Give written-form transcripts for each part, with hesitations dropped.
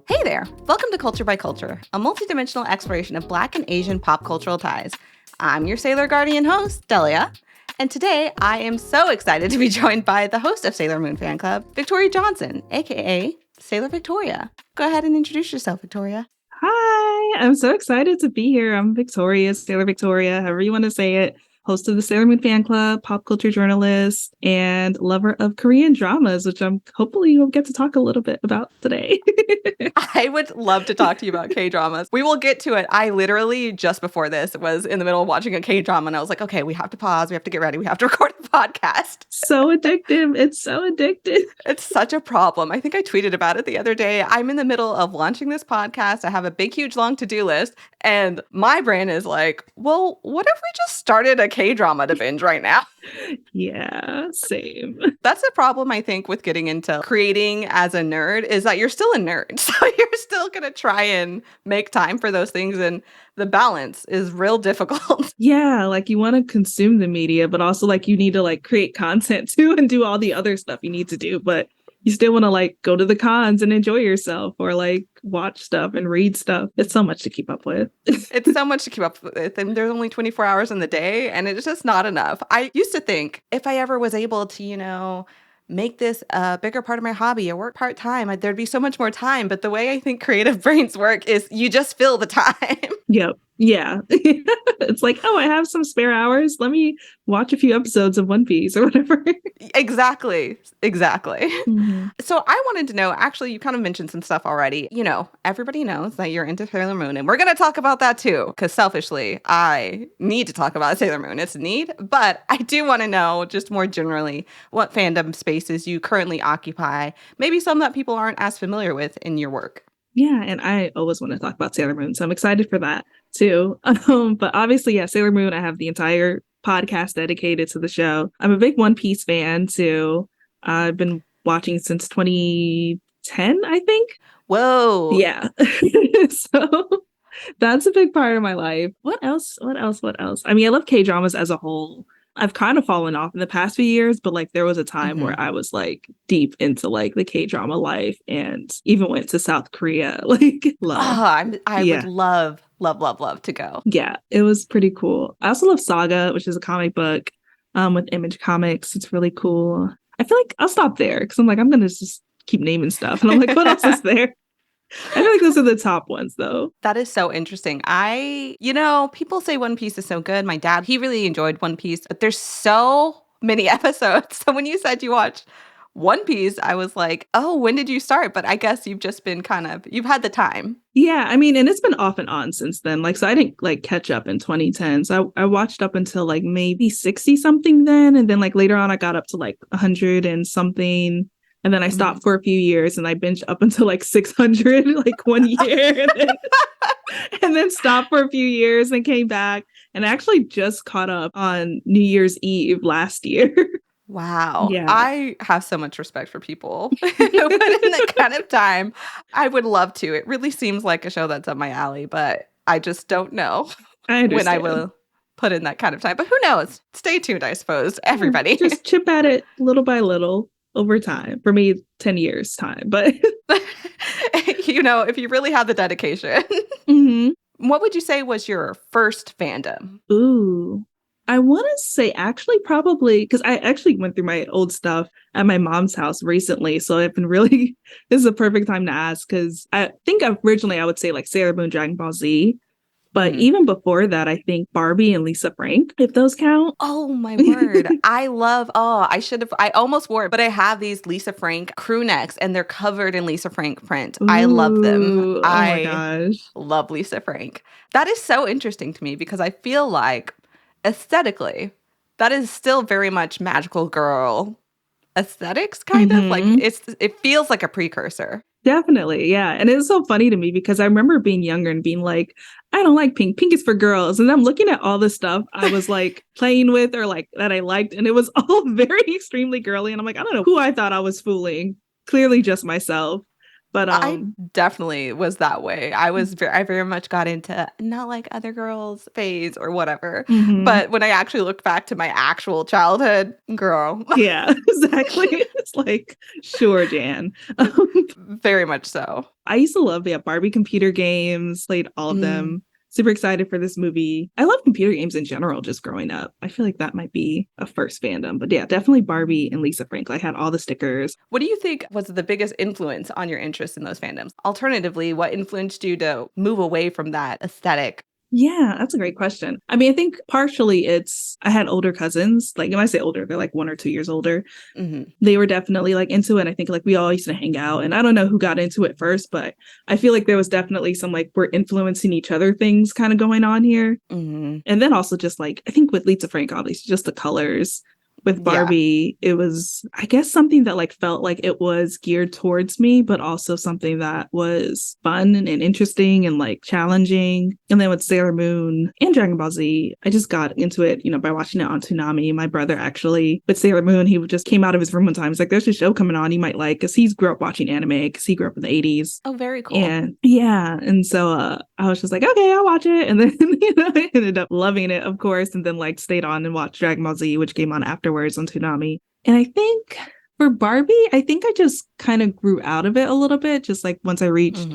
Hey there! Welcome to Culture by Culture, a multidimensional exploration of Black and Asian pop cultural ties. I'm your Sailor Guardian host, Delia, and today I am so excited to be joined by the host of Sailor Moon Fan Club, Victoria Johnson, aka Sailor Victoria. Go ahead and introduce yourself, Victoria. Hi, I'm so excited to be here. I'm Victoria, Sailor Victoria, however you want to say it. Host of the Sailor Moon Fan Club, pop culture journalist, and lover of Korean dramas, which I'm hopefully we'll get to talk a little bit about today. I would love to talk to you about K-dramas. We will get to it. I literally, just before this, was in the middle of watching a K-drama, and I was like, okay, we have to pause. We have to get ready. We have to record a podcast. So addictive. It's so addictive. It's such a problem. I think I tweeted about it the other day. I'm in the middle of launching this podcast. I have a big, huge, long to-do list, and my brain is like, well, what if we just started a K-drama to binge right now? Yeah, same. That's the problem, I think, with getting into creating as a nerd is that you're still a nerd. So you're still going to try and make time for those things. And the balance is real difficult. Yeah, like you want to consume the media, but also like you need to like create content too and do all the other stuff you need to do. But you still want to like go to the cons and enjoy yourself or like watch stuff and read stuff. It's so much to keep up with. It's so much to keep up with. And there's only 24 hours in the day and it's just not enough. I used to think if I ever was able to, make this a bigger part of my hobby or work part-time, there'd be so much more time. But the way I think creative brains work is you just fill the time. Yep. Yeah. It's like, oh, I have some spare hours. Let me watch a few episodes of One Piece or whatever. Exactly. Mm-hmm. So I wanted to know, actually, you kind of mentioned some stuff already. Everybody knows that you're into Sailor Moon, and we're going to talk about that too, because selfishly, I need to talk about Sailor Moon. It's a need, but I do want to know, just more generally, what fandom spaces you currently occupy, maybe some that people aren't as familiar with in your work. Yeah, and I always want to talk about Sailor Moon, so I'm excited for that too. But obviously, yeah, Sailor Moon, I have the entire podcast dedicated to the show. I'm a big One Piece fan too. I've been watching since 2010, I think. Whoa. Yeah. So that's a big part of my life. What else? I mean, I love K-dramas as a whole. I've kind of fallen off in the past few years, but like there was a time where I was like deep into like the K-drama life and even went to South Korea. Like love. I would love to go. Yeah, it was pretty cool. I also love Saga, which is a comic book with Image Comics. It's really cool. I feel like I'll stop there because I'm like, I'm gonna just keep naming stuff. And I'm like, what else is there? I feel like those are the top ones, though. That is so interesting. People say One Piece is so good. My dad, he really enjoyed One Piece, but there's so many episodes. So when you said you watched One Piece, I was like, oh, when did you start? But I guess you've just been you've had the time. Yeah, I mean, and it's been off and on since then. Like, so I didn't like catch up in 2010. So I watched up until like maybe 60 something then. And then like later on, I got up to like 100 and something. And then I stopped for a few years and I binged up until like 600, like 1 year. And then stopped for a few years and came back. And I actually just caught up on New Year's Eve last year. Wow. Yeah. I have so much respect for people who put in that kind of time. I would love to. It really seems like a show that's up my alley, but I just don't know when I will put in that kind of time. But who knows? Stay tuned, I suppose, everybody. Just chip at it little by little. Over time. For me, 10 years time. But, if you really have the dedication. What would you say was your first fandom? Ooh, I want to say actually probably, because I actually went through my old stuff at my mom's house recently. So I've been really, this is a perfect time to ask, because I think originally I would say like Sailor Moon, Dragon Ball Z. But even before that, I think Barbie and Lisa Frank, if those count. Oh, my word. I almost wore it, but I have these Lisa Frank crew necks and they're covered in Lisa Frank print. Ooh, I love them. My gosh. Love Lisa Frank. That is so interesting to me because I feel like aesthetically, that is still very much magical girl aesthetics, kind of. Like it feels like a precursor. Definitely, yeah. And it's so funny to me because I remember being younger and being like, I don't like pink. Pink is for girls. And I'm looking at all the stuff I was like playing with or like that I liked. And it was all very extremely girly. And I'm like, I don't know who I thought I was fooling. Clearly just myself. But I definitely was that way. I very much got into not like other girls phase or whatever. mhm. But when I actually look back to my actual childhood, girl, Yeah, exactly. It's like, sure, Jan. very much so. I used to love, yeah, Barbie computer games, played all of Mm. them. Super excited for this movie. I love computer games in general, just growing up. I feel like that might be a first fandom. But yeah, definitely Barbie and Lisa Frank. I had all the stickers. What do you think was the biggest influence on your interest in those fandoms? Alternatively, what influenced you to move away from that aesthetic? Yeah, that's a great question. I mean, I think partially I had older cousins. Like, when I say older, they're like 1 or 2 years older. Hmm. They were definitely like into it. And I think like we all used to hang out. And I don't know who got into it first, but I feel like there was definitely some like we're influencing each other things kind of going on here. Hmm. And then also just like, I think with Lisa Frank, obviously, just the colors. With Yeah. Barbie, it was, I guess, something that like felt like it was geared towards me, but also something that was fun and interesting and like challenging. And then with Sailor Moon and Dragon Ball Z, I just got into it, by watching it on Toonami. My brother actually, with Sailor Moon, he just came out of his room one time. He's like, "There's a show coming on you might like," because he grew up watching anime, because he grew up in the 80s. Oh, very cool. And yeah, and so I was just like, okay, I'll watch it. And then I ended up loving it, of course, and then like stayed on and watched Dragon Ball Z, which came on afterwards on Toonami. And I think for Barbie, I think I just kind of grew out of it a little bit, just like once I reached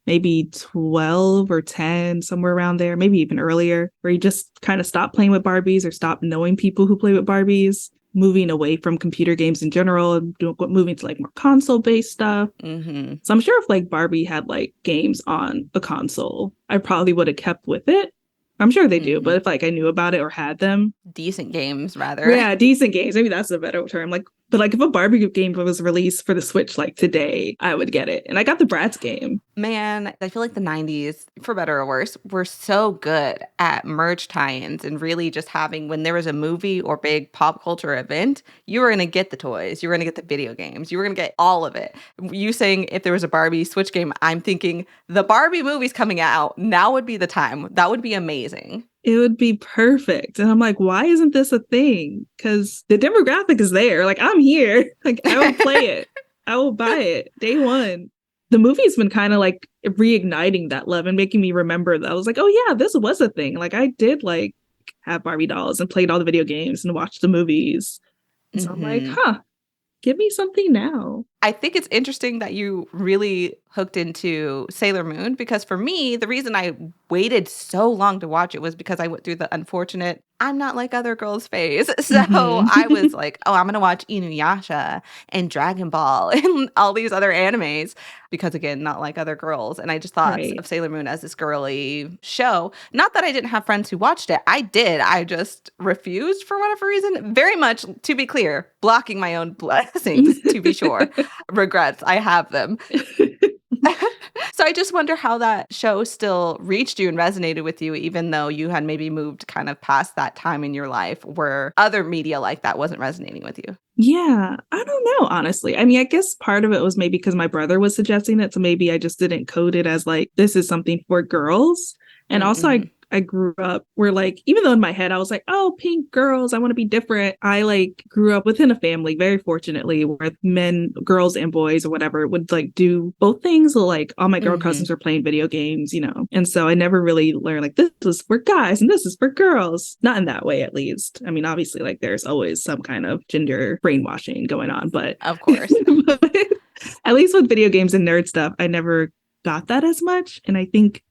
maybe 12 or 10, somewhere around there, maybe even earlier, where you just kind of stop playing with Barbies or stop knowing people who play with Barbies, moving away from computer games in general and moving to like more console-based stuff. Mm-hmm. So I'm sure if like Barbie had like games on a console, I probably would have kept with it. I'm sure they do, but if like I knew about it or had them. Decent games, rather. Yeah, decent games. Maybe that's a better term. Like, but like if a Barbie game was released for the Switch like today, I would get it. And I got the Bratz game. Man, I feel like the 90s, for better or worse, were so good at merch tie-ins and really just having, when there was a movie or big pop culture event, you were going to get the toys, you were going to get the video games, you were going to get all of it. You saying if there was a Barbie Switch game, I'm thinking the Barbie movie's coming out. Now would be the time. That would be amazing. It would be perfect. And I'm like, why isn't this a thing? Because the demographic is there. Like, I'm here. Like, I will play it. I will buy it day one. The movie's been kind of like reigniting that love and making me remember that I was like, oh yeah, this was a thing. Like, I did like have Barbie dolls and played all the video games and watched the movies. And so I'm like, give me something now. I think it's interesting that you really hooked into Sailor Moon, because for me, the reason I waited so long to watch it was because I went through the unfortunate I'm not like other girls phase. So I was like, oh, I'm going to watch Inuyasha and Dragon Ball and all these other animes because, again, not like other girls. And I just thought of Sailor Moon as this girly show. Not that I didn't have friends who watched it. I did. I just refused for whatever reason. Very much, to be clear, blocking my own blessings, to be sure. Regrets. I have them. So I just wonder how that show still reached you and resonated with you, even though you had maybe moved kind of past that time in your life where other media like that wasn't resonating with you. Yeah, I don't know, honestly. I mean, I guess part of it was maybe because my brother was suggesting it. So maybe I just didn't code it as like, this is something for girls. And also I grew up where like, even though in my head I was like, oh, pink girls, I want to be different. I like grew up within a family, very fortunately, where men, girls and boys or whatever would like do both things. So like all my girl cousins were playing video games, And so I never really learned like this is for guys and this is for girls. Not in that way, at least. I mean, obviously like there's always some kind of gender brainwashing going on, but of course, but at least with video games and nerd stuff, I never got that as much. And I think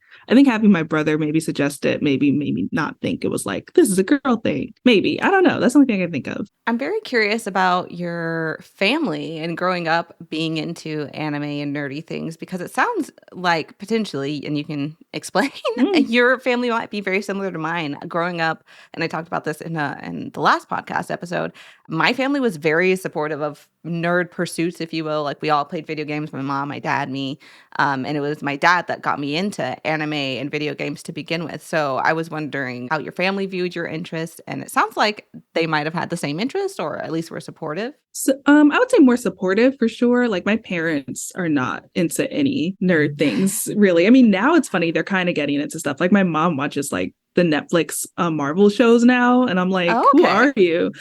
having my brother maybe suggest it, maybe not think it was like, this is a girl thing. Maybe. I don't know. That's the only thing I can think of. I'm very curious about your family and growing up being into anime and nerdy things, because it sounds like potentially, and you can explain, your family might be very similar to mine. Growing up, and I talked about this in the last podcast episode, my family was very supportive of nerd pursuits, if you will. Like we all played video games, my mom, my dad, me. And it was my dad that got me into anime and video games to begin with. So I was wondering how your family viewed your interest. And it sounds like they might have had the same interest, or at least were supportive. So I would say more supportive for sure. Like my parents are not into any nerd things, really. I mean, now it's funny. They're kind of getting into stuff. Like my mom watches like the Netflix Marvel shows now. And I'm like, Who are you?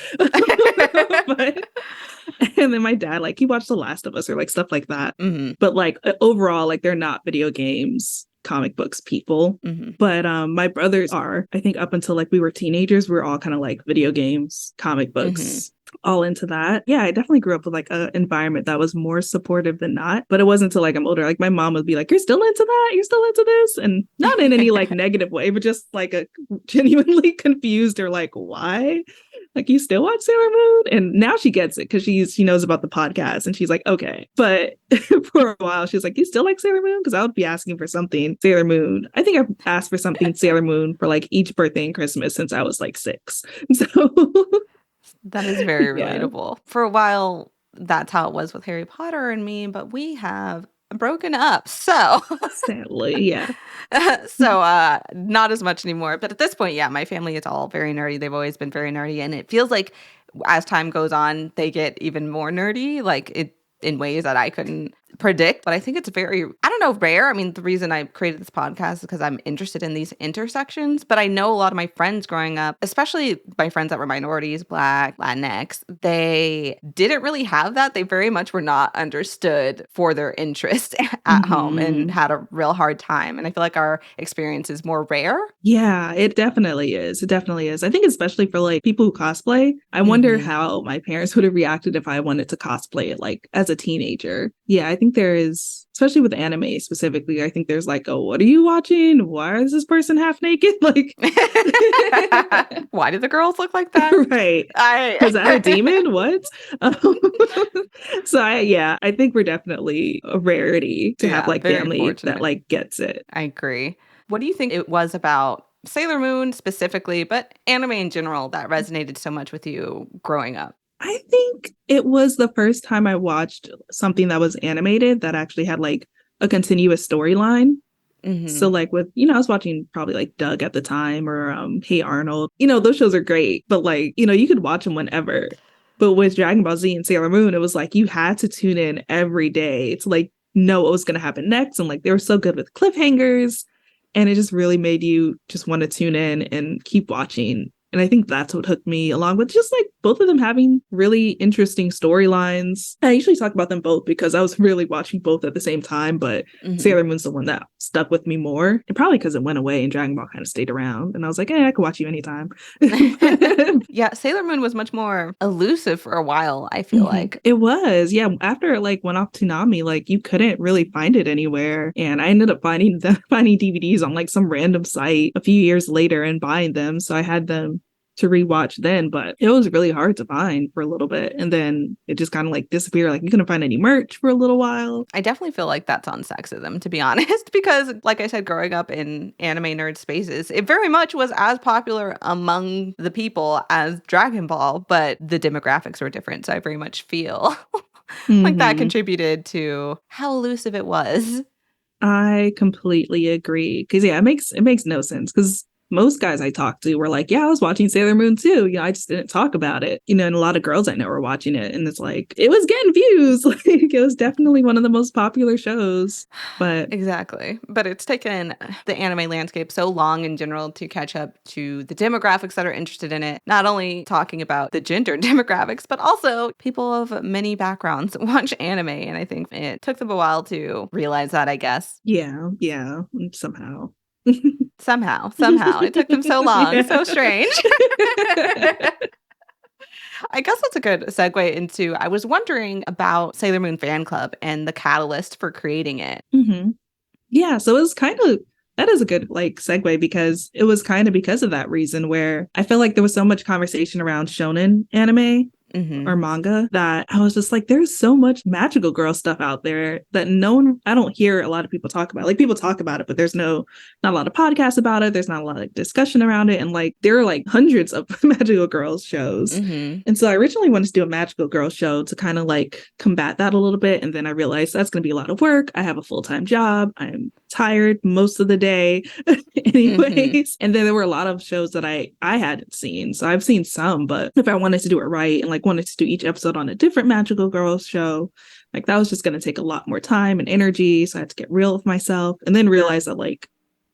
And then my dad, like, he watched The Last of Us or like stuff like that. Mm-hmm. But like overall, like they're not video games, comic books people. Mm-hmm. But my brothers are. I think up until like we were teenagers, we are all kind of like video games, comic books. Mm-hmm. All into that. Yeah, I definitely grew up with like an environment that was more supportive than not. But it wasn't until like I'm older, like my mom would be like, "You're still into that? You're still into this?" And not in any like negative way, but just like a genuinely confused or like, why? Like, you still watch Sailor Moon? And now she gets it because she knows about the podcast and she's like, okay. But for a while, she was like, you still like Sailor Moon? Because I would be asking for something Sailor Moon. I think I've asked for something Sailor Moon for like each birthday and Christmas since I was like 6. So that is very yeah. relatable. For a while, that's how it was with Harry Potter and me, but we have broken up. So sadly, yeah. So not as much anymore. But at this point, yeah, my family is all very nerdy. They've always been very nerdy. And it feels like as time goes on, they get even more nerdy, like it in ways that I couldn't predict. But I think it's very, I don't know, rare. I mean, the reason I created this podcast is because I'm interested in these intersections. But I know a lot of my friends growing up, especially my friends that were minorities, Black, Latinx, they didn't really have that. They very much were not understood for their interest at home and had a real hard time. And I feel like our experience is more rare. Yeah, it definitely is. It definitely is. I think especially for like people who cosplay, I wonder how my parents would have reacted if I wanted to cosplay it like as a teenager. Yeah, I think there is, especially with anime specifically, I think there's like, oh, what are you watching? Why is this person half naked? Like, why do the girls look like that? Right. Is that a demon? What? So I think we're definitely a rarity to have like family that like gets it. I agree. What do you think it was about Sailor Moon specifically, but anime in general, that resonated so much with you growing up? I think it was the first time I watched something that was animated that actually had like a continuous storyline. So like with, I was watching probably like Doug at the time or Hey Arnold, those shows are great, but like, you could watch them whenever. But with Dragon Ball Z and Sailor Moon, it was like you had to tune in every day to like know what was going to happen next. And like they were so good with cliffhangers. And it just really made you just want to tune in and keep watching. And I think that's what hooked me, along with just like both of them having really interesting storylines. I usually talk about them both because I was really watching both at the same time, but Sailor Moon's the one that stuck with me more. And probably because it went away and Dragon Ball kind of stayed around. And I was like, I could watch you anytime. Yeah, Sailor Moon was much more elusive for a while, I feel like. It was. Yeah. After it like went off Toonami, like you couldn't really find it anywhere. And I ended up finding DVDs on like some random site a few years later and buying them. So I had them to rewatch then, but it was really hard to find for a little bit. And then it just kind of like disappeared. Like you couldn't find any merch for a little while. I definitely feel like that's on sexism, to be honest, because like I said, growing up in anime nerd spaces, it very much was as popular among the people as Dragon Ball, but the demographics were different. So I very much feel like that contributed to how elusive it was. I completely agree. Because it makes no sense. Because most guys I talked to were like, yeah, I was watching Sailor Moon too. I just didn't talk about it. And a lot of girls I know were watching it. And it's like, it was getting views. Like, it was definitely one of the most popular shows. But exactly. But it's taken the anime landscape so long in general to catch up to the demographics that are interested in it. Not only talking about the gender demographics, but also people of many backgrounds watch anime. And I think it took them a while to realize that, I guess. Yeah. Somehow. Somehow. It took them so long. Yeah. So strange. I guess that's a good segue into, I was wondering about Sailor Moon Fan Club and the catalyst for creating it. Yeah, so it was that is a good like segue because it was kind of because of that reason where I feel like there was so much conversation around shonen anime or manga that I was just like, there's so much magical girl stuff out there that I don't hear a lot of people talk about. Like people talk about it, but there's not a lot of podcasts about it. There's not a lot of discussion around it. And like, there are like hundreds of magical girls shows. And so I originally wanted to do a magical girl show to kind of like combat that a little bit. And then I realized that's going to be a lot of work. I have a full-time job. I'm tired most of the day anyways. And then there were a lot of shows that I hadn't seen. So I've seen some, but if I wanted to do it right and like wanted to do each episode on a different magical girls show, like that was just going to take a lot more time and energy. So I had to get real with myself and then realize that like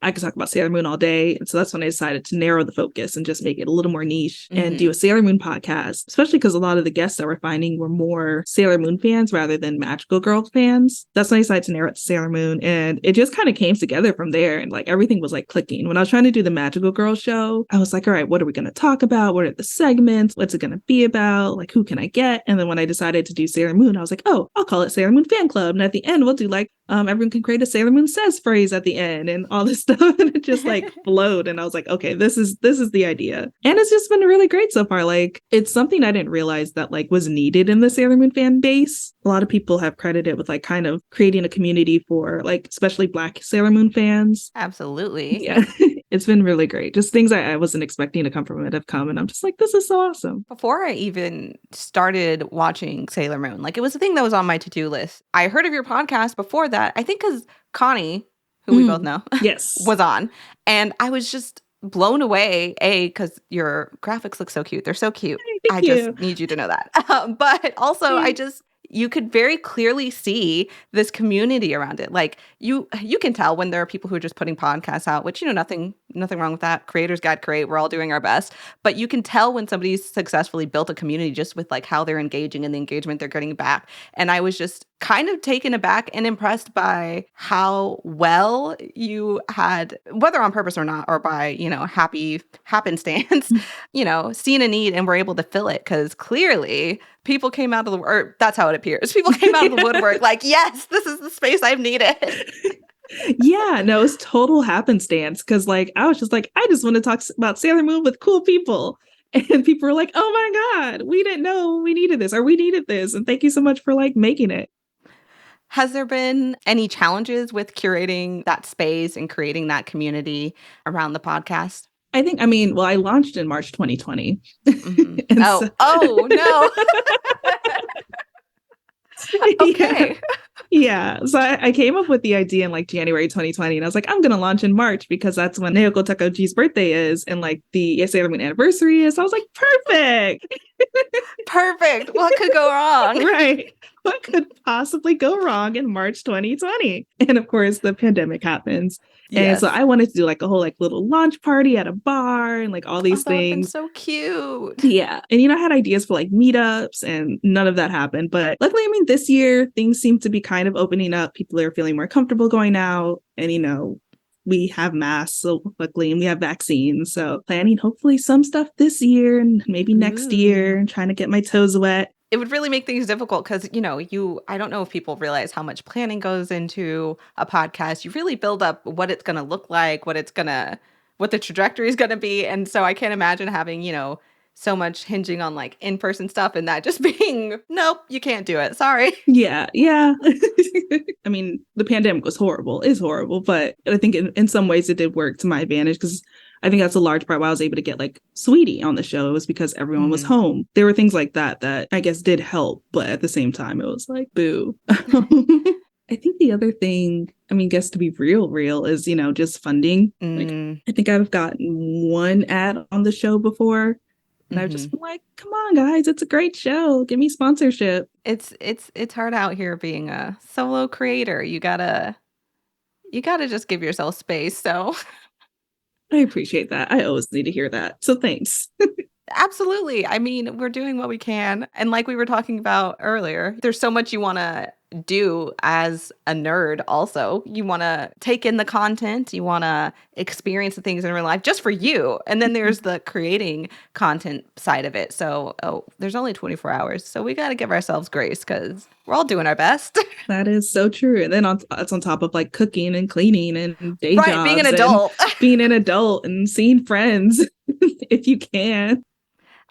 I could talk about Sailor Moon all day. And so that's when I decided to narrow the focus and just make it a little more niche and do a Sailor Moon podcast, especially because a lot of the guests that we're finding were more Sailor Moon fans rather than Magical Girl fans. That's when I decided to narrow it to Sailor Moon. And it just kind of came together from there. And like everything was like clicking. When I was trying to do the Magical Girl show, I was like, all right, what are we going to talk about? What are the segments? What's it going to be about? Like, who can I get? And then when I decided to do Sailor Moon, I was like, oh, I'll call it Sailor Moon Fan Club. And at the end, we'll do like, everyone can create a Sailor Moon says phrase at the end and all this stuff. And it just like flowed. And I was like, okay, this is the idea. And it's just been really great so far. Like, it's something I didn't realize that like was needed in the Sailor Moon fan base. A lot of people have credited with like kind of creating a community for like, especially Black Sailor Moon fans. Absolutely. Yeah. It's been really great. Just things I wasn't expecting to come from it have come. And I'm just like, this is so awesome. Before I even started watching Sailor Moon, like it was a thing that was on my to-do list. I heard of your podcast before that, I think because Connie, who we both know, yes, was on. And I was just blown away, because your graphics look so cute. They're so cute. Thank you. Just need you to know that. But also, you could very clearly see this community around it. Like you can tell when there are people who are just putting podcasts out, which, nothing wrong with that. Creators got great. We're all doing our best. But you can tell when somebody's successfully built a community just with like how they're engaging and the engagement they're getting back. And I was just kind of taken aback and impressed by how well you had, whether on purpose or not, or by, happy happenstance, seen a need and were able to fill it. Because clearly people came out of the, or that's how it appears. People came out of the woodwork like, yes, this is the space I've needed. Yeah, no, it's total happenstance. Because like, I was just like, I just want to talk about Sailor Moon with cool people. And people were like, oh my God, we didn't know we needed this, or we needed this. And thank you so much for like making it. Has there been any challenges with curating that space and creating that community around the podcast? I launched in March 2020. Mm-hmm. Oh, no. Okay. Yeah. So I came up with the idea in like January 2020. And I was like, I'm going to launch in March because that's when Naoko Takoji's birthday is. And like the Sailor Moon anniversary is. So I was like, perfect. Perfect. What could go wrong? Right. What could possibly go wrong in March 2020? And of course, the pandemic happens. Yes. And so I wanted to do like a whole like little launch party at a bar and like all these things. So cute. Yeah. And I had ideas for like meetups and none of that happened. But luckily, this year things seem to be kind of opening up. People are feeling more comfortable going out and, we have masks, so luckily, and we have vaccines. So planning hopefully some stuff this year and maybe next year and trying to get my toes wet. It would really make things difficult because, I don't know if people realize how much planning goes into a podcast. You really build up what it's going to look like, what the trajectory is going to be. And so I can't imagine having, so much hinging on like in-person stuff and that just being, nope, you can't do it. Sorry. Yeah. The pandemic was horrible. It's horrible. But I think in some ways it did work to my advantage because I think that's a large part why I was able to get like Sweetie on the show. It was because everyone was home. There were things like that I guess did help. But at the same time, it was like, boo. I think the other thing, guess to be real is, just funding. Like, I think I've gotten one ad on the show before. And I've just been like, come on, guys, it's a great show. Give me sponsorship. It's hard out here being a solo creator. You gotta just give yourself space. So I appreciate that. I always need to hear that. So thanks. Absolutely. We're doing what we can. And like we were talking about earlier, there's so much you want to do as a nerd also. You want to take in the content. You want to experience the things in real life just for you. And then there's the creating content side of it. So, there's only 24 hours. So we got to give ourselves grace because we're all doing our best. That is so true. And then it's on top of like cooking and cleaning and day jobs. Being an adult. Being an adult and seeing friends if you can.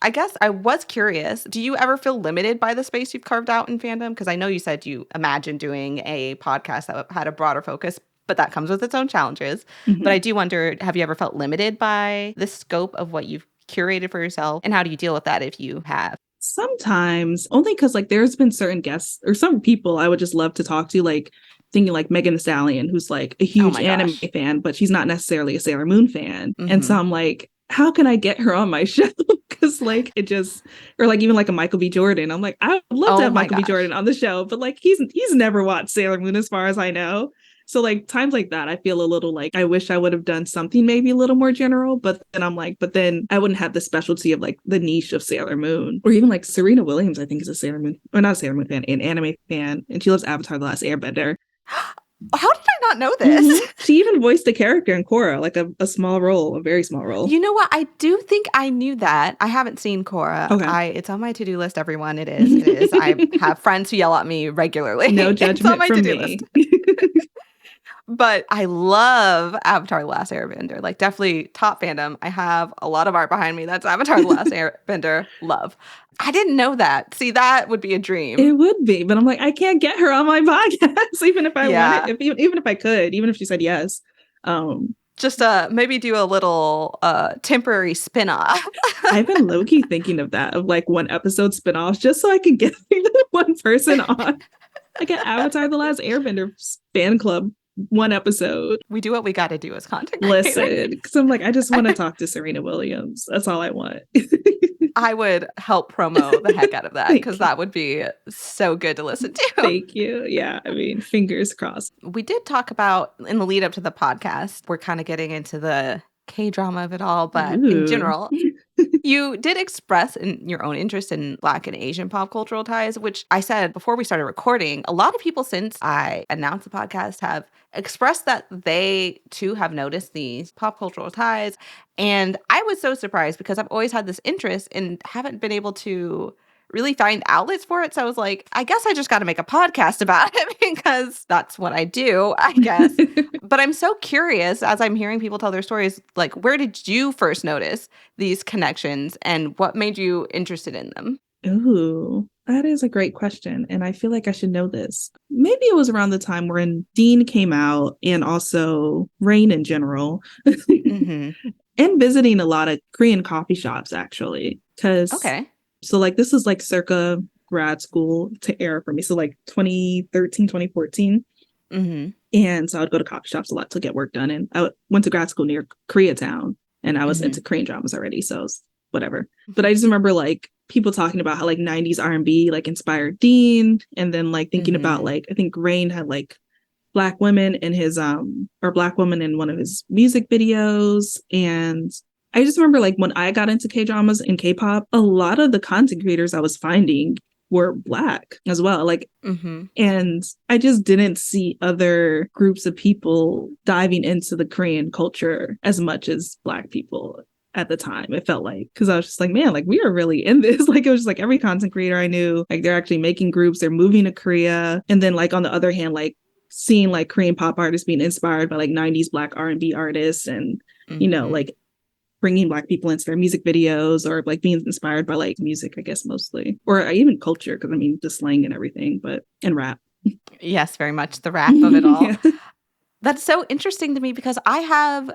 I guess I was curious, do you ever feel limited by the space you've carved out in fandom? Because I know you said you imagined doing a podcast that had a broader focus, but that comes with its own challenges. But I do wonder, have you ever felt limited by the scope of what you've curated for yourself? And how do you deal with that if you have? Sometimes, only because like there's been certain guests or some people I would just love to talk to, like thinking like Megan Thee Stallion, who's like a huge anime fan, but she's not necessarily a Sailor Moon fan. And so I'm like, how can I get her on my show? Because like it just, or like even like a Michael B. Jordan. I'm like, I would love to have Michael B. Jordan on the show, but like he's never watched Sailor Moon as far as I know. So like times like that, I feel a little like I wish I would have done something maybe a little more general, but then I'm like, but then I wouldn't have the specialty of like the niche of Sailor Moon. Or even like Serena Williams, I think is a Sailor Moon, or not a Sailor Moon fan, an anime fan, and she loves Avatar: The Last Airbender. How did I not know this? She even voiced a character in Korra, like a small role, a very small role. You know what? I do think I knew that. I haven't seen Korra. Okay. It's on my to-do list, everyone. It is. It is. I have friends who yell at me regularly. No It's on judgment my from to-do me. list. But I love Avatar: The Last Airbender. Like, definitely top fandom. I have a lot of art behind me. That's Avatar: The Last Airbender. Love. I didn't know that. See, that would be a dream. It would be, but I'm like, I can't get her on my podcast, even if I Yeah. wanted, even if I could, even if she said yes. Just maybe do a little temporary spin-off. I've been low-key thinking of that, of like one episode spin-offs, just so I can get one person on. Like an Avatar: The Last Airbender fan club, one episode. We do what we got to do as content creators. Listen, because I'm like, I just want to talk to Serena Williams. That's all I want. I would help promo the heck out of that, because that would be so good to listen to. Thank you. Yeah, I mean, fingers crossed. We did talk about, in the lead up to the podcast, we're kind of getting into the K-drama of it all, but in general, you did express your own interest in Black and Asian pop cultural ties, which I said before we started recording. A lot of people since I announced the podcast have expressed that they too have noticed these pop cultural ties. And I was so surprised because I've always had this interest and haven't been able to really find outlets for it. So I was like, I guess I just got to make a podcast about it because that's what I do, I guess. But I'm so curious as I'm hearing people tell their stories, like, where did you first notice these connections and what made you interested in them? Ooh, that is a great question. And I feel like I should know this. Maybe it was around the time when Dean came out and also Rain in general. Mm-hmm. And visiting a lot of Korean coffee shops, actually. Okay. So like this is like circa grad school to era for me. So like 2013, 2014. Mm-hmm. And so I would go to coffee shops a lot to get work done. And I went to grad school near Koreatown, and I was into Korean dramas already. So it was whatever. But I just remember like people talking about how like 90s R&B like inspired Dean. And then like thinking about like, I think Rain had like Black women in his or Black woman in one of his music videos. And I just remember like when I got into K-dramas and K-pop, a lot of the content creators I was finding were Black as well. Like, and I just didn't see other groups of people diving into the Korean culture as much as Black people at the time. It felt like, because I was just like, man, like we are really in this. Like it was just like every content creator I knew, like they're actually making groups, they're moving to Korea. And then like on the other hand, like seeing like Korean pop artists being inspired by like 90s Black R&B artists and, you know, like bringing Black people into their music videos or like being inspired by like music, I guess, mostly, or even culture. Cause I mean, the slang and everything, and rap. Yes, very much the rap of it all. Yeah. That's so interesting to me because I've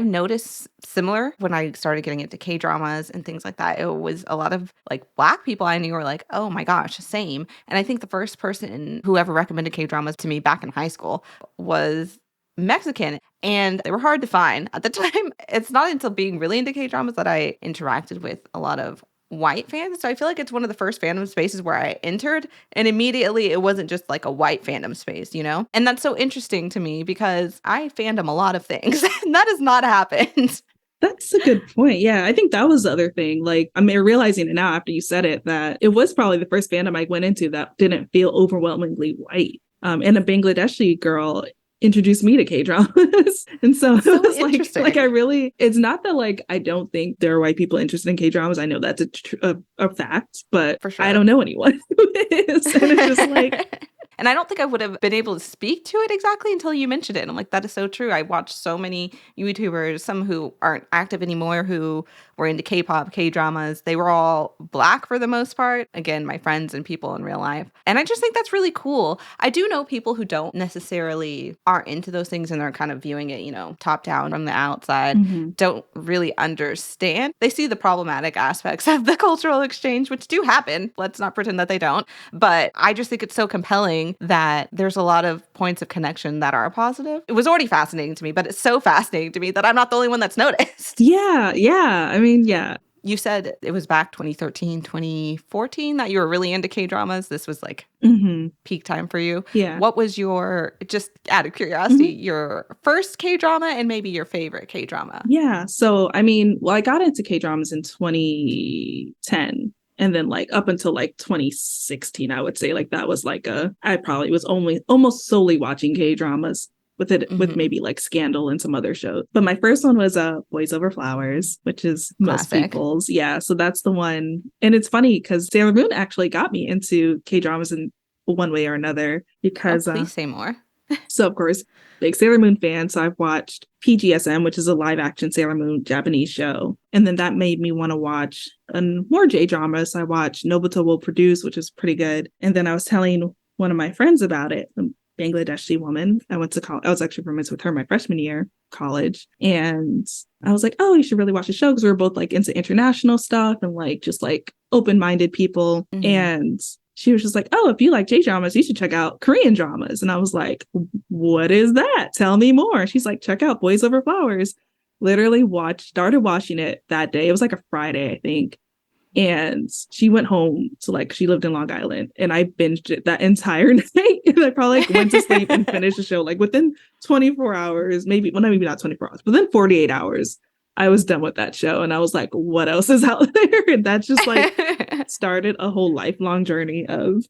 noticed similar when I started getting into K-dramas and things like that. It was a lot of like Black people I knew were like, oh my gosh, same. And I think the first person who ever recommended K-dramas to me back in high school was Mexican, and they were hard to find at the time. It's not until being really into K-dramas that I interacted with a lot of white fans. So I feel like it's one of the first fandom spaces where I entered, and immediately it wasn't just like a white fandom space, you know? And that's so interesting to me because I fandom a lot of things and that has not happened. That's a good point. Yeah, I think that was the other thing. Like, I'm realizing it now after you said it, that it was probably the first fandom I went into that didn't feel overwhelmingly white. And a Bangladeshi girl introduced me to K-dramas. And so it was like I really, it's not that like I don't think there are white people interested in K-dramas. I know that's a fact, but for sure. I don't know anyone who is. And it's just like... And I don't think I would have been able to speak to it exactly until you mentioned it. And I'm like, that is so true. I watched so many YouTubers, some who aren't active anymore, who were into K-pop, K-dramas. They were all Black for the most part. Again, my friends and people in real life. And I just think that's really cool. I do know people who don't necessarily aren't into those things and they're kind of viewing it, you know, top down from the outside, don't really understand. They see the problematic aspects of the cultural exchange, which do happen. Let's not pretend that they don't. But I just think it's so compelling that there's a lot of points of connection that are positive. It was already fascinating to me, but it's so fascinating to me that I'm not the only one that's noticed. Yeah. I mean, yeah. You said it was back 2013, 2014 that you were really into K-dramas. This was like Mm-hmm. peak time for you. Yeah. What was your, just out of curiosity, your first K-drama and maybe your favorite K-drama? Yeah. So, I mean, well, I got into K-dramas in 2010. And then like up until like 2016, I would say like that was like I probably was only almost solely watching K-dramas with it, with maybe like Scandal and some other shows. But my first one was Boys Over Flowers, which is most Classic. people's. Yeah. So that's the one. And it's funny because Sailor Moon actually got me into K-dramas in one way or another because please say more. so of course, big Sailor Moon fan. So I've watched PGSM, which is a live action Sailor Moon Japanese show. And then that made me want to watch more J dramas. I watched Nobuto Will Produce, which is pretty good. And then I was telling one of my friends about it, a Bangladeshi woman. I went to college. I was actually roommates with her my freshman year college. And I was like, oh, you should really watch the show because we were both like into international stuff and like just like open-minded people. And she was just like, oh, if you like J-dramas, you should check out Korean dramas. And I was like, what is that? Tell me more. She's like, check out Boys Over Flowers. Literally started watching it that day. It was like a Friday, I think. And she went home to like, she lived in Long Island. And I binged it that entire night. And I probably like went to sleep and finished the show like within 24 hours, maybe not 24 hours, but then 48 hours. I was done with that show and I was like, what else is out there? And that's just like started a whole lifelong journey of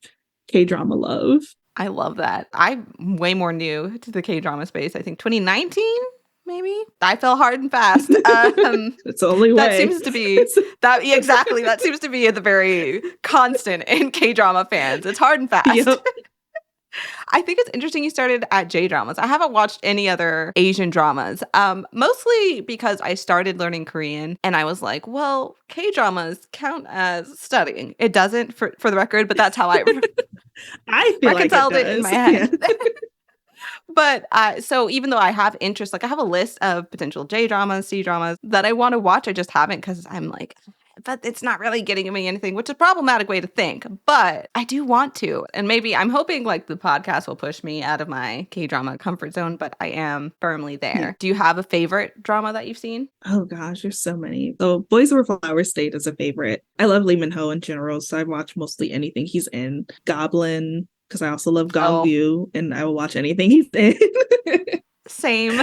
K-drama love. I love that. I'm way more new to the K-drama space. I think 2019, maybe. I fell hard and fast. It's the only way. That seems to be that exactly. That seems to be the very constant in K-drama fans. It's hard and fast. Yep. I think it's interesting you started at J-dramas. I haven't watched any other Asian dramas, mostly because I started learning Korean and I was like, well, K-dramas count as studying. It doesn't, for the record, but that's how I reconciled it in my head. Yeah. But so even though I have interest, like I have a list of potential J-dramas, C-dramas that I want to watch, I just haven't because I'm like, but it's not really getting me anything, which is a problematic way to think. But I do want to. And maybe I'm hoping like the podcast will push me out of my K-drama comfort zone, but I am firmly there. Yeah. Do you have a favorite drama that you've seen? Oh gosh, there's so many. So Boys Over Flowers stayed as a favorite. I love Lee Min-ho in general, so I watch mostly anything he's in. Goblin, because I also love Gongbu, and I will watch anything he's in. Same.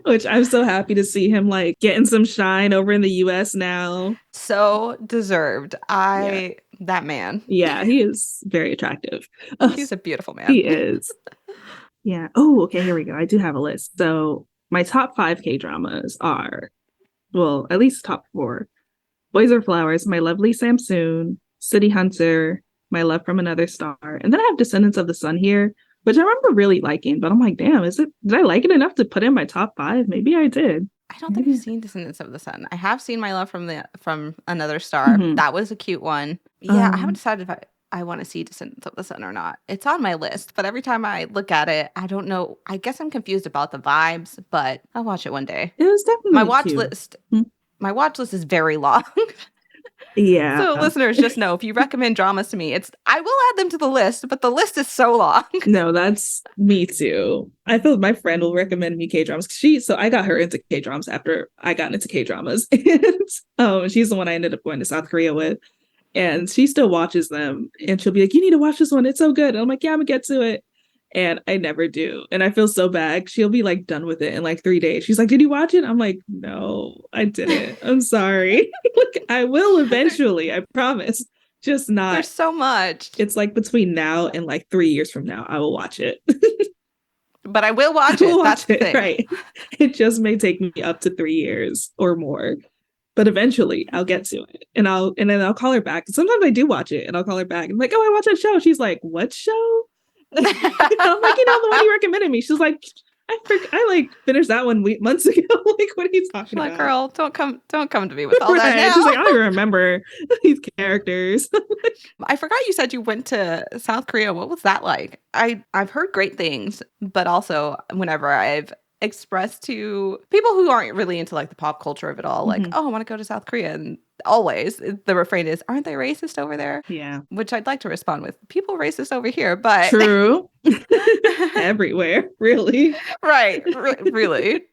Which I'm so happy to see him like getting some shine over in the US now. So deserved. That man. Yeah, he is very attractive. He's a beautiful man. He is. Yeah. Oh, okay, here we go. I do have a list. So my top 5 K-dramas are, well, at least top 4. Boys Are Flowers, My Lovely Samsoon, City Hunter, My Love from Another Star. And then I have Descendants of the Sun here, which I remember really liking, but I'm like, damn, did I like it enough to put in my top 5? Maybe I did. I don't think I've seen Descendants of the Sun. I have seen My Love from Another Star. That was a cute one. Yeah, I haven't decided if I want to see Descendants of the Sun or not. It's on my list, but every time I look at it, I don't know. I guess I'm confused about the vibes, but I'll watch it one day. It was definitely my watch list. My watch list is very long. Yeah. So listeners, just know if you recommend dramas to me, I will add them to the list, but the list is so long. No, that's me too. I feel my friend will recommend me K-dramas. So I got her into K-dramas after I got into K-dramas. And she's the one I ended up going to South Korea with. And she still watches them. And she'll be like, you need to watch this one. It's so good. And I'm like, yeah, I'm gonna get to it. And I never do. And I feel so bad. She'll be like done with it in like 3 days. She's like, did you watch it? I'm like, no, I didn't. I'm sorry. Like, I will eventually, I promise. Just not. There's so much. It's like between now and like 3 years from now, I will watch it. But I will watch it. That's the thing. Right. It just may take me up to 3 years or more. But eventually I'll get to it. And then I'll call her back. Sometimes I do watch it and I'll call her back. I'm like, oh, I watched that show. She's like, what show? I'm like, the one you recommended me. She's like, I like finished that one months ago. Like, what are you talking about? Like, girl, don't come to me with all that now. She's like, I don't even remember these characters. I forgot you said you went to South Korea. What was that like? I've heard great things, but also whenever I've expressed to people who aren't really into like the pop culture of it all, like, oh, I want to go to South Korea, and always the refrain is, aren't they racist over there? Yeah. Which I'd like to respond with, people racist over here, but true. Everywhere, really. Right. Really.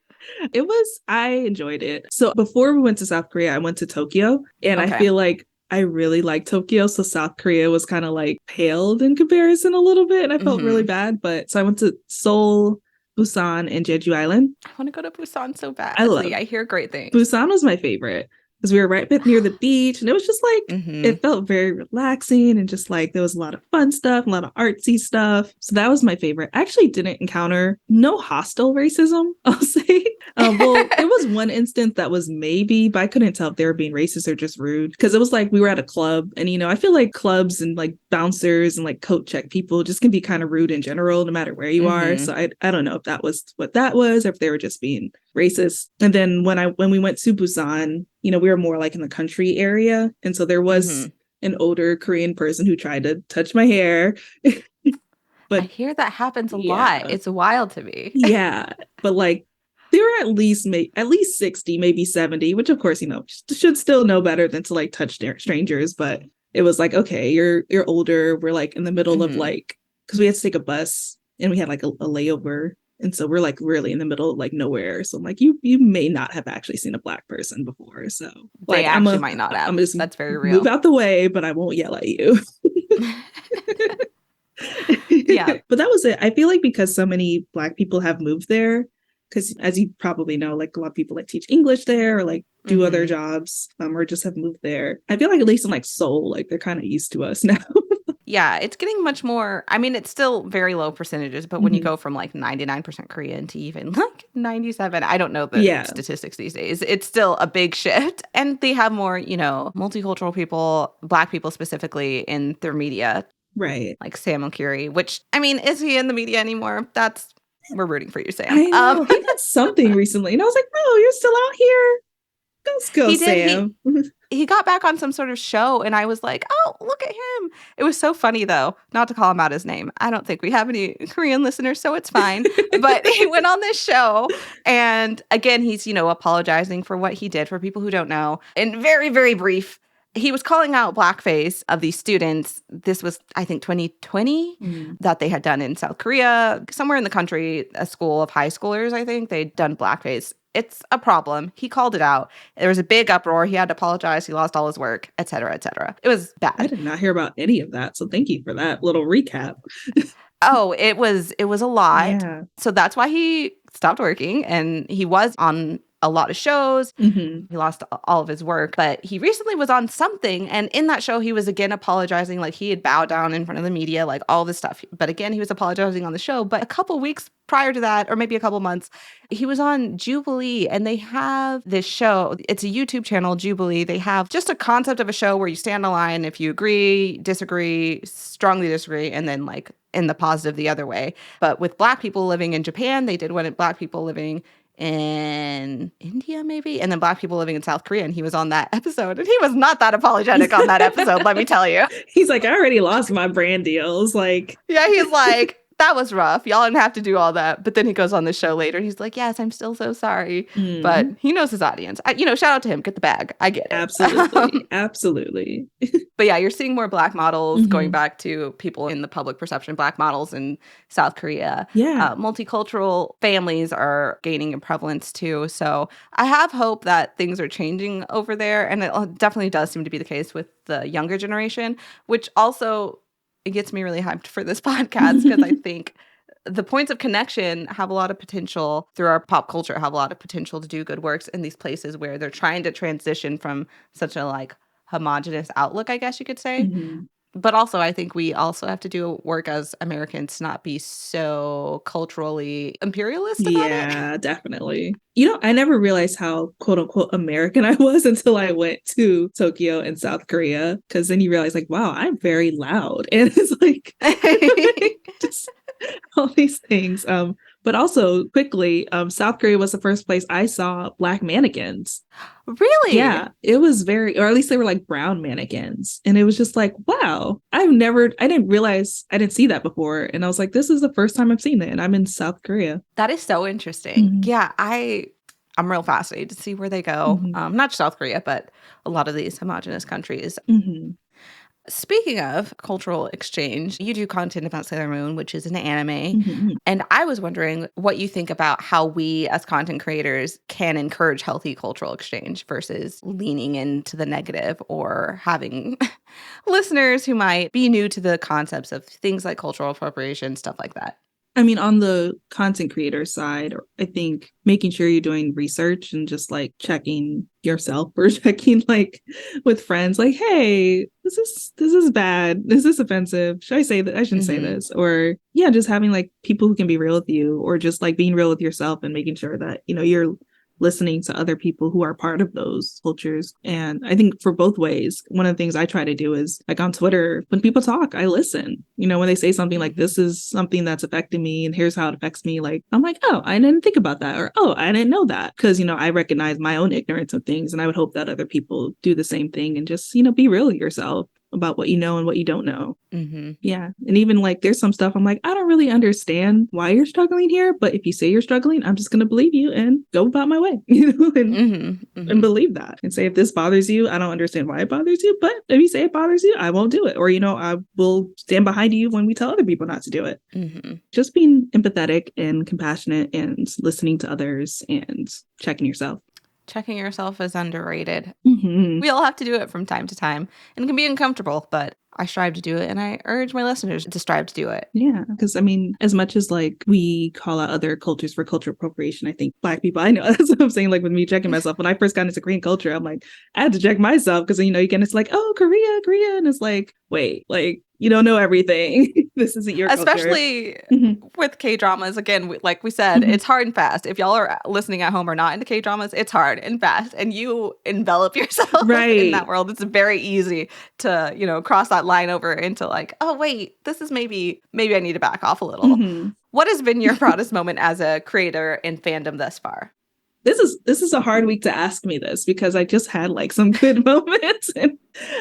I enjoyed it. So before we went to South Korea, I went to Tokyo, and I Okay. feel like I really liked Tokyo. So South Korea was kind of like paled in comparison a little bit. And I felt really Hmm. bad. But so I went to Seoul, Busan, and Jeju Island. I want to go to Busan so I badly. love I hear great things. Busan was my favorite because we were right bit near the beach, and it was just like Hmm. it felt very relaxing, and just like there was a lot of fun stuff, a lot of artsy stuff. So that was my favorite. I actually didn't encounter no hostile racism, I'll say. Well, there was one instance that was maybe, but I couldn't tell if they were being racist or just rude because it was like we were at a club, and I feel like clubs and like bouncers and like coat check people just can be kind of rude in general, no matter where you are. Hmm. So I don't know if that was what that was, or if they were just being racist. And then when we went to Busan, we were more like in the country area, and so there was Hmm. an older Korean person who tried to touch my hair. I But hear that happens a lot. yeah, It's wild to me. yeah, but like they were at least 60, maybe 70, which of course, should still know better than to like touch strangers. But it was like, okay, you're older. We're like in the middle of Hmm. like, because we had to take a bus and we had like a layover. And so we're like really in the middle of like nowhere. So I'm like, you may not have actually seen a black person before. So They like actually might not I'm have. just That's very move real. out the way, but I won't yell at you. Yeah. But that was it. I feel like because so many Black people have moved there, because as you probably know, like a lot of people like teach English there or like do other Hmm. jobs, or just have moved there. I feel like at least in like Seoul, like they're kind of used to us now. Yeah, it's getting much more. I mean, it's still very low percentages, but when you Mhm. go from like 99% Korean to even like 97, I don't know the Yeah, statistics these days. It's still a big shift. And they have more, multicultural people, Black people specifically in their media, right. like Sam Okyere, which, I mean, is he in the media anymore? We're rooting for you, Sam. I know he did something recently, and I was like, "Oh, you're still out here? Let's go, He did. Sam." He got back on some sort of show, and I was like, oh, look at him. It was so funny, though, not to call him out his name. I don't think we have any Korean listeners, so it's fine. But he went on this show, and again, he's, apologizing for what he did for people who don't know. And very, very brief, he was calling out blackface of these students. This was, I think, 2020 Mm. that they had done in South Korea, somewhere in the country, a school of high schoolers, I think, they'd done blackface. It's a problem. He called it out. There was a big uproar. He had to apologize. He lost all his work, et cetera, et cetera. It was I bad. did not hear about any of that, so thank you for that little recap. Oh, it was a lot. Yeah. So that's why he stopped working, and he was on a lot of shows. Hmm. He lost all of his work, but he recently was on something. And in that show, he was again apologizing. Like he had bowed down in front of the media, like all this stuff. But again, he was apologizing on the show. But a couple weeks prior to that, or maybe a couple months, he was on Jubilee, and they have this show. It's a YouTube channel, Jubilee. They have just a concept of a show where you stand in line if you agree, disagree, strongly disagree, and then like in the positive the other way. But with Black people living in Japan, they did one at Black people living in India, maybe, and then Black people living in South Korea. And he was on that episode, and he was not that apologetic on that episode, let me tell you. He's like, I already lost my brand deals. Like, Yeah, he's like, that was rough. Y'all didn't have to do all that. But then he goes on the show later. He's like, yes, I'm still so sorry. But mm, he knows his audience. Shout out to him. Get the bag. I get it. absolutely, absolutely. But yeah, you're seeing more Black models going Hmm. back to people in the public perception, Black models in South Korea. Yeah. Multicultural families are gaining in prevalence too. So I have hope that things are changing over there. And it definitely does seem to be the case with the younger generation, which also it gets me really hyped for this podcast because I think the points of connection have a lot of potential through our pop culture, have a lot of potential to do good works in these places where they're trying to transition from such a like homogenous outlook, I guess you could say. Hmm. But also, I think we also have to do work as Americans to not be so culturally imperialist about it. Yeah, definitely. I never realized how quote unquote American I was until I went to Tokyo and South Korea. Cause then you realize, like, wow, I'm very loud. And it's like just all these things. But also quickly, South Korea was the first place I saw Black mannequins. Really? Yeah, it was very, or at least they were like brown mannequins. And it was just like, wow, I didn't realize I didn't see that before. And I was like, this is the first time I've seen it. And I'm in South Korea. That is so interesting. Hmm. Yeah, I'm real fascinated to see where they go. Hmm. Not just South Korea, but a lot of these homogenous countries. Hmm. Speaking of cultural exchange, you do content about Sailor Moon, which is an anime. Mhm. And I was wondering what you think about how we as content creators can encourage healthy cultural exchange versus leaning into the negative or having listeners who might be new to the concepts of things like cultural appropriation, stuff like that. I mean, on the content creator side, I think making sure you're doing research and just like checking yourself or checking like with friends, like, hey, this is bad. This is offensive. Should I say that? I shouldn't say this. Or yeah, just having like people who can be real with you, or just like being real with yourself and making sure that, you know, you're listening to other people who are part of those cultures. And I think for both ways, one of the things I try to do is like on Twitter, when people talk, I listen. You know, when they say something like, this is something that's affecting me and here's how it affects me, like, I'm like, oh, I didn't think about that. Or, oh, I didn't know that. Because, you know, I recognize my own ignorance of things. And I would hope that other people do the same thing and just, you know, be real with yourself about what you know and what you don't know. Yeah. And even like there's some stuff I'm like, I don't really understand why you're struggling here, but if you say you're struggling, I'm just going to believe you and go about my way, you know, and believe that and say, if this bothers you, I don't understand why it bothers you, but if you say it bothers you, I won't do it. Or, you know, I will stand behind you when we tell other people not to do it. Just being empathetic and compassionate and listening to others and checking yourself. Checking yourself is underrated. We all have to do it from time to time, and it can be uncomfortable, but I strive to do it, and I urge my listeners to strive to do it. Yeah, because I mean, as much as like we call out other cultures for cultural appropriation, I think Black people, I know that's what I'm saying, like with me checking myself, when I first got into Korean culture, I'm like, I had to check myself because, you know, you get it's like, oh, Korea, and it's like, wait, like, you don't know everything. This isn't your Especially with K-dramas. Again, like we said, it's hard and fast. If y'all are listening at home or not into K-dramas, it's hard and fast. And you envelop yourself in that world. It's very easy to, you know, cross that line over into like, oh, wait, this is maybe I need to back off a little. What has been your proudest moment as a creator in fandom thus far? This is a hard week to ask me this because I just had like some good moments. And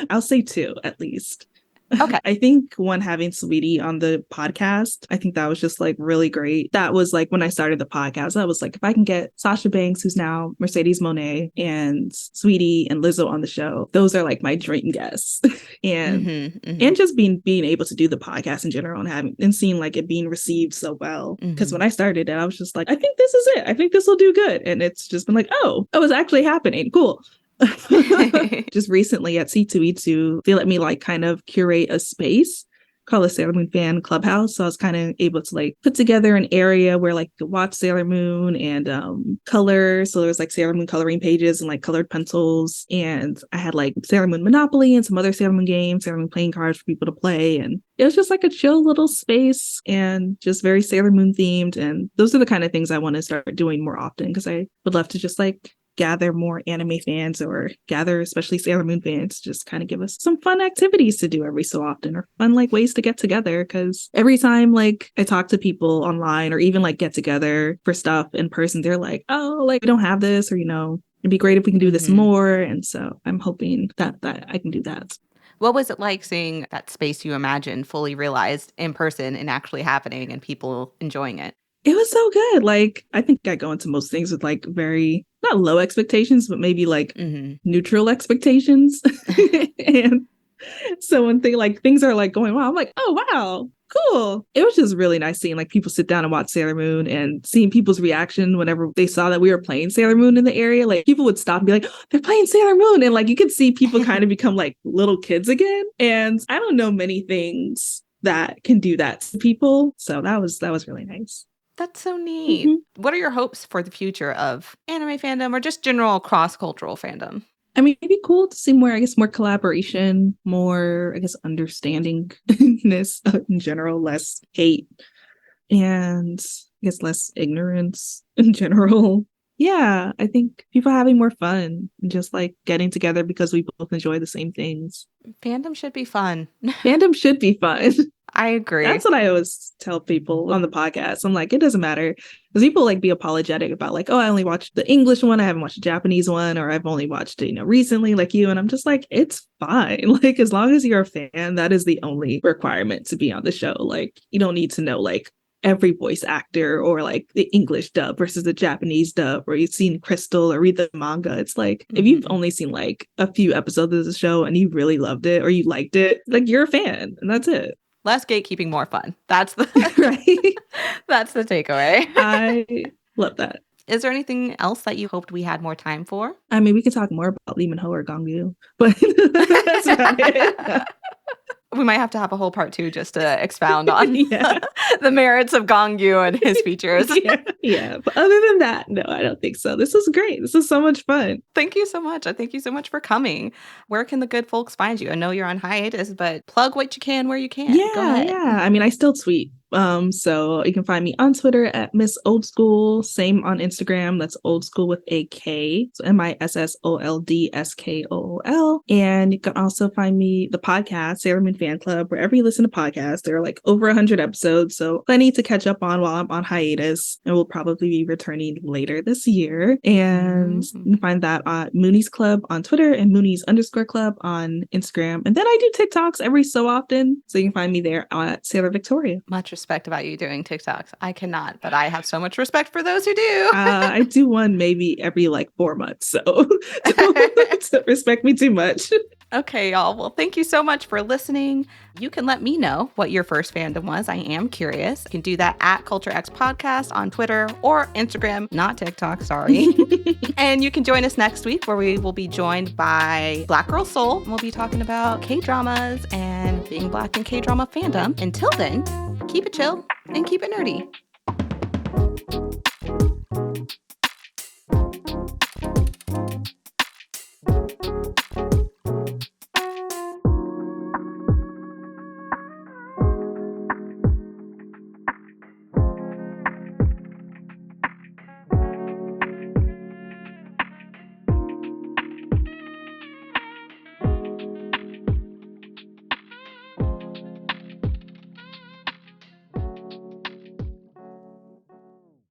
I'll say 2 at least. Okay. I think one, having Sweetie on the podcast, I think that was just like really great. That was like when I started the podcast, I was like, if I can get Sasha Banks, who's now Mercedes Monet, and Sweetie and Lizzo on the show, those are like my dream guests. And and just being able to do the podcast in general and having and seeing like it being received so well. Because when I started it, I was just like, I think this is it. I think this will do good. And it's just been like, oh, it was actually happening. Cool. Just recently at C2E2, they let me like kind of curate a space called a Sailor Moon fan clubhouse. So I was kind of able to like put together an area where like you could watch Sailor Moon and color. So there was like Sailor Moon coloring pages and like colored pencils. And I had like Sailor Moon Monopoly and some other Sailor Moon games, Sailor Moon playing cards for people to play. And it was just like a chill little space and just very Sailor Moon themed. And those are the kind of things I want to start doing more often because I would love to just like gather more anime fans or gather especially Sailor Moon fans, just kind of give us some fun activities to do every so often or fun like ways to get together. Because every time like I talk to people online or even like get together for stuff in person, they're like, oh, like we don't have this, or, you know, it'd be great if we can do this more. And so I'm hoping that I can do that. What was it like seeing that space you imagined fully realized in person and actually happening and people enjoying it? It was so good. Like, I think I go into most things with like very, not low expectations, but maybe like neutral expectations. And so when things are like going well, I'm like, oh, wow, cool. It was just really nice seeing like people sit down and watch Sailor Moon and seeing people's reaction whenever they saw that we were playing Sailor Moon in the area. Like people would stop and be like, oh, they're playing Sailor Moon. And like you could see people kind of become like little kids again. And I don't know many things that can do that to people. So that was really nice. That's so neat. What are your hopes for the future of anime fandom or just general cross-cultural fandom? I mean, it'd be cool to see more collaboration, more, understandingness in general, less hate, and less ignorance in general. Yeah, I think people having more fun and just like getting together because we both enjoy the same things. Fandom should be fun. Fandom should be fun. I agree. That's what I always tell people on the podcast. I'm like, it doesn't matter. Because people like be apologetic about like, oh, I only watched the English one. I haven't watched the Japanese one, or I've only watched it, recently like you. And I'm just like, it's fine. Like, as long as you're a fan, that is the only requirement to be on the show. Like, you don't need to know like every voice actor or like the English dub versus the Japanese dub, or you've seen Crystal or read the manga. It's like if you've only seen like a few episodes of the show and you really loved it or you liked it, like you're a fan, and that's it. Less gatekeeping, more fun. That's the Right. That's the takeaway. I love that. Is there anything else that you hoped we had more time for? I mean, we could talk more about Lee Min-ho or Gongyu, but that's about it. We might have to have a whole part 2 just to expound on the merits of Gongyu and his features. Yeah. But other than that, no, I don't think so. This was great. This was so much fun. Thank you so much. Thank you so much for coming. Where can the good folks find you? I know you're on hiatus, but plug what you can where you can. Go ahead. Yeah. I mean, I still tweet. So you can find me on Twitter at Miss Old School. Same on Instagram. That's Old School with a K. So MISSOLDSKOOL. And you can also find me the podcast, Sailor Moon Fan Club, wherever you listen to podcasts. There are like over 100 episodes, so plenty to catch up on while I'm on hiatus. And we'll probably be returning later this year. And you can find that at Moonies Club on Twitter and Moonies_Club on Instagram. And then I do TikToks every so often. So you can find me there at Sailor Victoria. Much respect about you doing TikToks. I cannot, but I have so much respect for those who do. I do one maybe every like 4 months, so don't respect me too much. Okay, y'all. Well, thank you so much for listening. You can let me know what your first fandom was. I am curious. You can do that at Culture X Podcast on Twitter or Instagram, not TikTok, sorry. And you can join us next week where we will be joined by Black Girl Soul. We'll be talking about K-dramas and being Black in K-drama fandom. Until then, keep it chill and keep it nerdy.